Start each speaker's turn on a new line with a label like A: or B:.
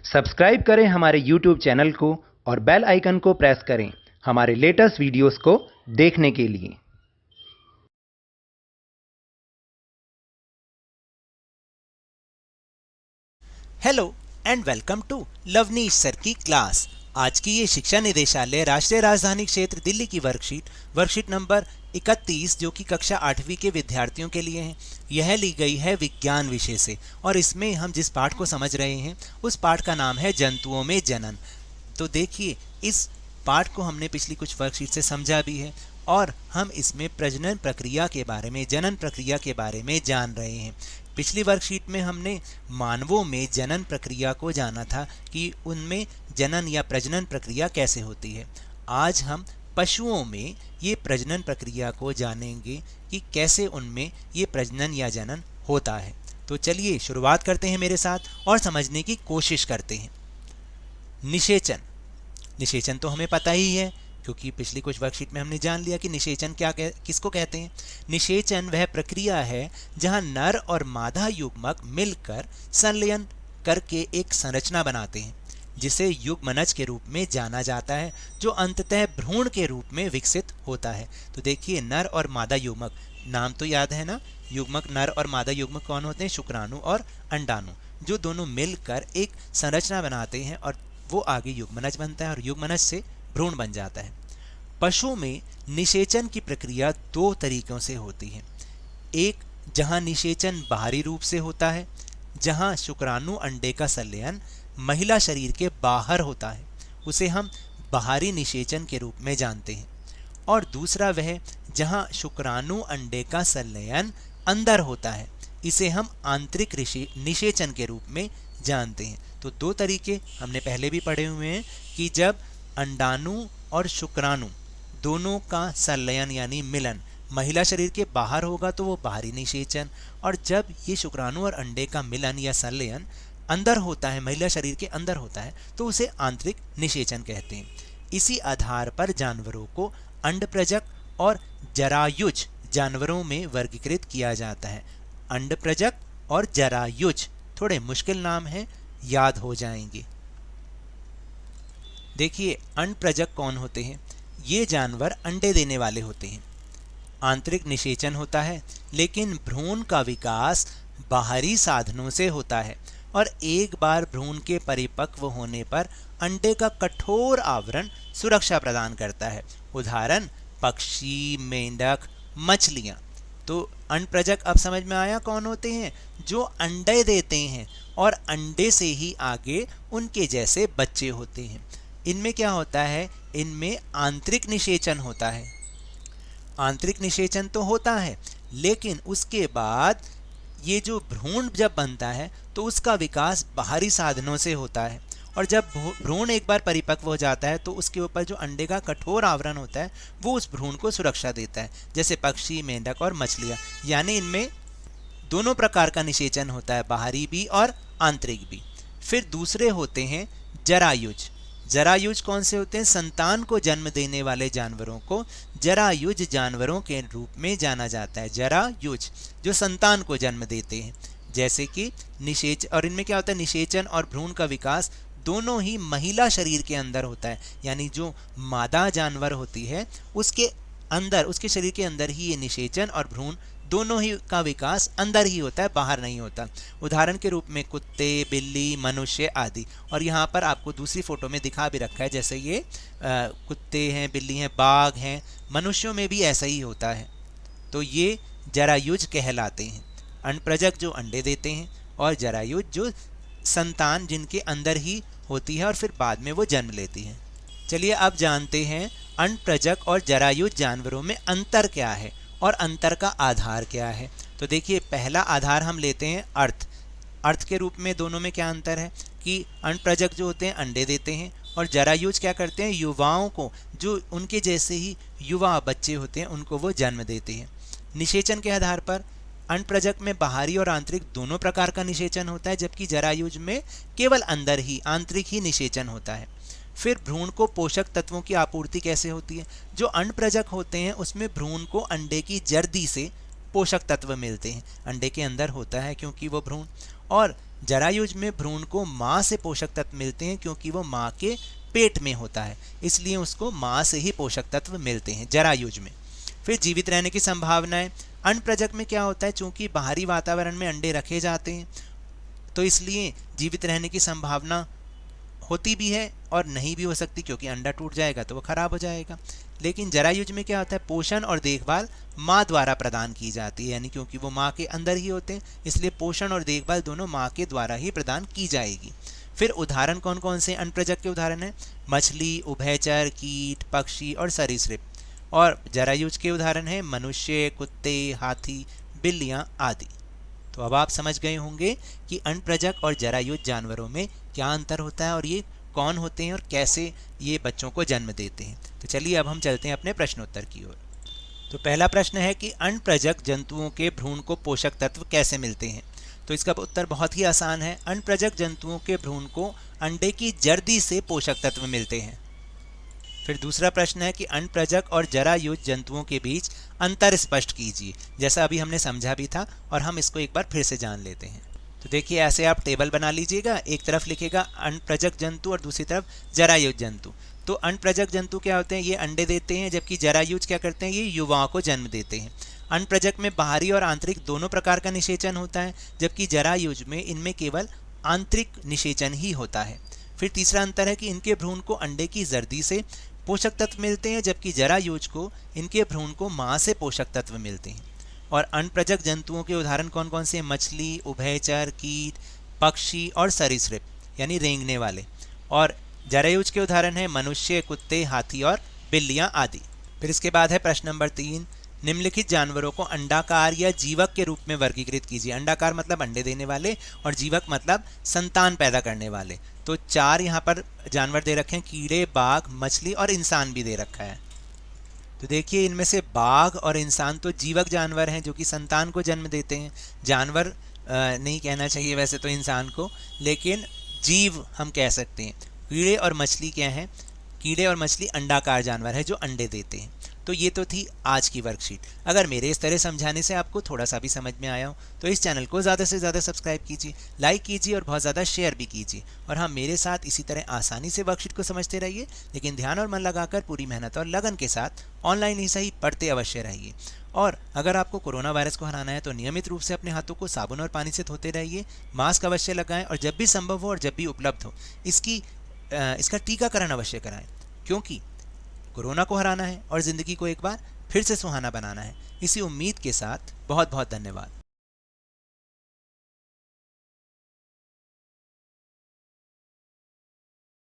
A: Subscribe करें हमारे YouTube channel को और बेल आइकन को प्रेस करें हमारे लेटेस्ट वीडियोस को देखने के लिए।
B: Hello and welcome to Lavneesh sir की क्लास। आज की ये शिक्षा निदेशालय राष्ट्रीय राजधानी क्षेत्र दिल्ली की वर्कशीट नंबर 31 जो कि कक्षा 8वीं के विद्यार्थियों के लिए है। यह ली गई है विज्ञान विषय से और इसमें हम जिस पाठ को समझ रहे हैं उस पाठ का नाम है जंतुओं में जनन। तो देखिए, इस पाठ को हमने पिछली कुछ वर्कशीट से समझा भी है और हम इसमें प्रजनन प्रक्रिया के बारे में, जनन प्रक्रिया के बारे में जान रहे हैं। पिछली वर्कशीट में हमने मानवों में जनन प्रक्रिया को जाना था कि उनमें जनन या प्रजनन प्रक्रिया कैसे होती है। आज हम पशुओं में ये प्रजनन प्रक्रिया को जानेंगे कि कैसे उनमें ये प्रजनन या जनन होता है। तो चलिए शुरुआत करते हैं मेरे साथ और समझने की कोशिश करते हैं। निषेचन। निषेचन तो हमें पता ही है क्योंकि पिछली कुछ वर्कशीट में हमने जान लिया कि निषेचन किसको कहते हैं। निषेचन वह प्रक्रिया है जहां नर और मादा युग्मक मिलकर संलयन करके एक संरचना बनाते हैं जिसे युग्मनज के रूप में जाना जाता है, जो अंततः भ्रूण के रूप में विकसित होता है। तो देखिए, नर और मादा युग्मक, नाम तो याद है ना, युग्मक नर और मादा युग्मक कौन होते हैं? शुक्राणु और अंडाणु, जो दोनों मिलकर एक संरचना बनाते हैं और वो आगे युग्मनज बनता है और युग्मनज से भ्रूण बन जाता है। पशुओं में निषेचन की प्रक्रिया दो तरीकों से होती है। एक, जहां निषेचन बाहरी रूप से होता है, जहां शुक्राणु अंडे का संलयन महिला शरीर के बाहर होता है, उसे हम बाहरी निषेचन के रूप में जानते हैं। और दूसरा वह जहां शुक्राणु अंडे का संलयन अंदर होता है, इसे हम आंतरिक निषेचन के रूप में जानते हैं। तो दो तरीके हमने पहले भी पढ़े हुए हैं कि जब अंडाणु और शुक्राणु दोनों का संलयन यानी मिलन महिला शरीर के बाहर होगा तो वो बाहरी निषेचन, और जब ये शुक्राणु और अंडे का मिलन या संलयन अंदर होता है, महिला शरीर के अंदर होता है, तो उसे आंतरिक निषेचन कहते हैं। इसी आधार पर जानवरों को अंडप्रजक और जरायुज जानवरों में वर्गीकृत किया जाता है। अंडप्रजक और जरायुज थोड़े मुश्किल नाम हैं, याद हो जाएंगे। देखिए, अंडप्रजक कौन होते हैं? ये जानवर अंडे देने वाले होते हैं। आंतरिक निषेचन होता है, लेकिन भ्रूण का विकास बाहरी साधनों से होता है और एक बार भ्रूण के परिपक्व होने पर अंडे का कठोर आवरण सुरक्षा प्रदान करता है। उदाहरण, पक्षी, मेंढक, मछलियां। तो अंडप्रजक अब समझ में आया कौन होते हैं? जो अंडे देते हैं और अंडे से ही आगे उनके जैसे बच्चे होते हैं। इनमें क्या होता है? इनमें आंतरिक निषेचन होता है। आंतरिक निषेचन तो होता है, लेकिन उसके बाद ये जो भ्रूण जब बनता है तो उसका विकास बाहरी साधनों से होता है, और जब भ्रूण एक बार परिपक्व हो जाता है तो उसके ऊपर जो अंडे का कठोर आवरण होता है वो उस भ्रूण को सुरक्षा देता है, जैसे पक्षी, मेंढक और मछलियाँ। यानी इनमें दोनों प्रकार का निषेचन होता है, बाहरी भी और आंतरिक भी। फिर दूसरे होते हैं जरायुज। जरायुज कौन से होते हैं? संतान को जन्म देने वाले जानवरों को जरायुज जानवरों के रूप में जाना जाता है। जरायुज जो संतान को जन्म देते हैं, जैसे कि निषेचन। और इनमें क्या होता है? निषेचन और भ्रूण का विकास दोनों ही महिला शरीर के अंदर होता है, यानी जो मादा जानवर होती है उसके अंदर, उसके शरीर के अंदर ही ये निषेचन और भ्रूण दोनों ही का विकास अंदर ही होता है, बाहर नहीं होता। उदाहरण के रूप में कुत्ते, बिल्ली, मनुष्य आदि। और यहाँ पर आपको दूसरी फोटो में दिखा भी रखा है, जैसे ये कुत्ते हैं, बिल्ली हैं, बाघ हैं। मनुष्यों में भी ऐसा ही होता है। तो ये जरायुज कहलाते हैं। अंडप्रजक जो अंडे देते हैं और जरायुज जो संतान जिनके अंदर ही होती है और फिर बाद में वो जन्म लेती है। चलिए अब जानते हैं अंडप्रजक और जरायुज जानवरों में अंतर क्या है और अंतर का आधार क्या है। तो देखिए, पहला आधार हम लेते हैं अर्थ। अर्थ के रूप में दोनों में क्या अंतर है कि अंडप्रजक जो होते हैं अंडे देते हैं और जरायुज क्या करते हैं? युवाओं को, जो उनके जैसे ही युवा बच्चे होते हैं, उनको वो जन्म देते हैं। निषेचन के आधार पर अंडप्रजक में बाहरी और आंतरिक दोनों प्रकार का निषेचन होता है, जबकि जरायुज में केवल अंदर ही, आंतरिक ही निषेचन होता है। फिर भ्रूण को पोषक तत्वों की आपूर्ति कैसे होती है? जो अंडप्रजक होते हैं उसमें भ्रूण को अंडे की जर्दी से पोषक तत्व मिलते हैं, अंडे के अंदर होता है क्योंकि वो भ्रूण। और जरायुज में भ्रूण को माँ से पोषक तत्व मिलते हैं क्योंकि वो माँ के पेट में होता है, इसलिए उसको माँ से ही पोषक तत्व मिलते हैं जरायुज में। फिर जीवित रहने की संभावनाएं, अण्डप्रजक में क्या होता है, चूंकि बाहरी वातावरण में अंडे रखे जाते हैं तो इसलिए जीवित रहने की संभावना होती भी है और नहीं भी हो सकती, क्योंकि अंडा टूट जाएगा तो वो खराब हो जाएगा। लेकिन जरायुज में क्या होता है, पोषण और देखभाल माँ द्वारा प्रदान की जाती है, यानी क्योंकि वो माँ के अंदर ही होते हैं इसलिए पोषण और देखभाल दोनों माँ के द्वारा ही प्रदान की जाएगी। फिर उदाहरण कौन कौन से अण्डप्रजक के उदाहरण हैं, मछली, उभयचर, कीट, पक्षी और सरीसृप। और जरायुज के उदाहरण हैं मनुष्य, कुत्ते, हाथी, बिल्लियाँ आदि। तो अब आप समझ गए होंगे कि अण्डप्रजक और जरायुज जानवरों में क्या अंतर होता है और ये कौन होते हैं और कैसे ये बच्चों को जन्म देते हैं। तो चलिए अब हम चलते हैं अपने प्रश्नोत्तर की ओर। तो पहला प्रश्न है कि अण्डप्रजक जंतुओं के भ्रूण को पोषक तत्व कैसे मिलते हैं। तो इसका उत्तर बहुत ही आसान है, अण्डप्रजक जंतुओं के भ्रूण को अंडे की जर्दी से पोषक तत्व मिलते हैं। फिर दूसरा प्रश्न है कि अण्डप्रजक और जरायुज जंतुओं के बीच अंतर स्पष्ट कीजिए। जैसा अभी हमने समझा भी था और हम इसको एक बार फिर से जान लेते हैं। तो देखिए ऐसे आप टेबल बना लीजिएगा, एक तरफ लिखेगा अण्डप्रजक जंतु और दूसरी तरफ जरायुज जंतु। तो अण्डप्रजक जंतु क्या होते हैं, ये अंडे देते हैं, जबकि जरायुज क्या करते हैं, ये युवाओं को जन्म देते हैं। अण्डप्रजक में बाहरी और आंतरिक दोनों प्रकार का निषेचन होता है, जबकि जरायुज में इनमें केवल आंतरिक निषेचन ही होता है। फिर तीसरा अंतर है कि इनके भ्रूण को अंडे की जर्दी से पोषक तत्व मिलते हैं, जबकि जरायुज को इनके भ्रूण को माँ से पोषक तत्व मिलते हैं। और अण्डप्रजक जंतुओं के उदाहरण कौन कौन से हैं, मछली, उभयचर, कीट, पक्षी और सरीसृप यानी रेंगने वाले। और जरायुज के उदाहरण हैं मनुष्य, कुत्ते, हाथी और बिल्लियाँ आदि। फिर इसके बाद है प्रश्न नंबर 3, निम्नलिखित जानवरों को अंडाकार या जीवक के रूप में वर्गीकृत कीजिए। अंडाकार मतलब अंडे देने वाले और जीवक मतलब संतान पैदा करने वाले। तो 4 यहाँ पर जानवर दे रखे हैं, कीड़े, बाघ, मछली और इंसान भी दे रखा है। तो देखिए इनमें से बाघ और इंसान तो जीवक जानवर हैं जो कि संतान को जन्म देते हैं। जानवर नहीं कहना चाहिए वैसे तो इंसान को, लेकिन जीव हम कह सकते हैं। कीड़े और मछली क्या हैं, कीड़े और मछली अंडाकार जानवर है जो अंडे देते हैं। तो ये तो थी आज की वर्कशीट। अगर मेरे इस तरह समझाने से आपको थोड़ा सा भी समझ में आया हो तो इस चैनल को ज़्यादा से ज़्यादा सब्सक्राइब कीजिए, लाइक कीजिए और बहुत ज़्यादा शेयर भी कीजिए। और हाँ, मेरे साथ इसी तरह आसानी से वर्कशीट को समझते रहिए, लेकिन ध्यान और मन लगाकर पूरी मेहनत और लगन के साथ ऑनलाइन ही सही पढ़ते अवश्य रहिए। और अगर आपको कोरोना वायरस को हराना है तो नियमित रूप से अपने हाथों को साबुन और पानी से धोते रहिए, मास्क अवश्य लगाएं और जब भी संभव हो और जब भी उपलब्ध हो इसका टीकाकरण अवश्य कराएं, क्योंकि कोरोना को हराना है और ज़िंदगी को एक बार फिर से सुहाना बनाना है। इसी उम्मीद के साथ बहुत बहुत धन्यवाद।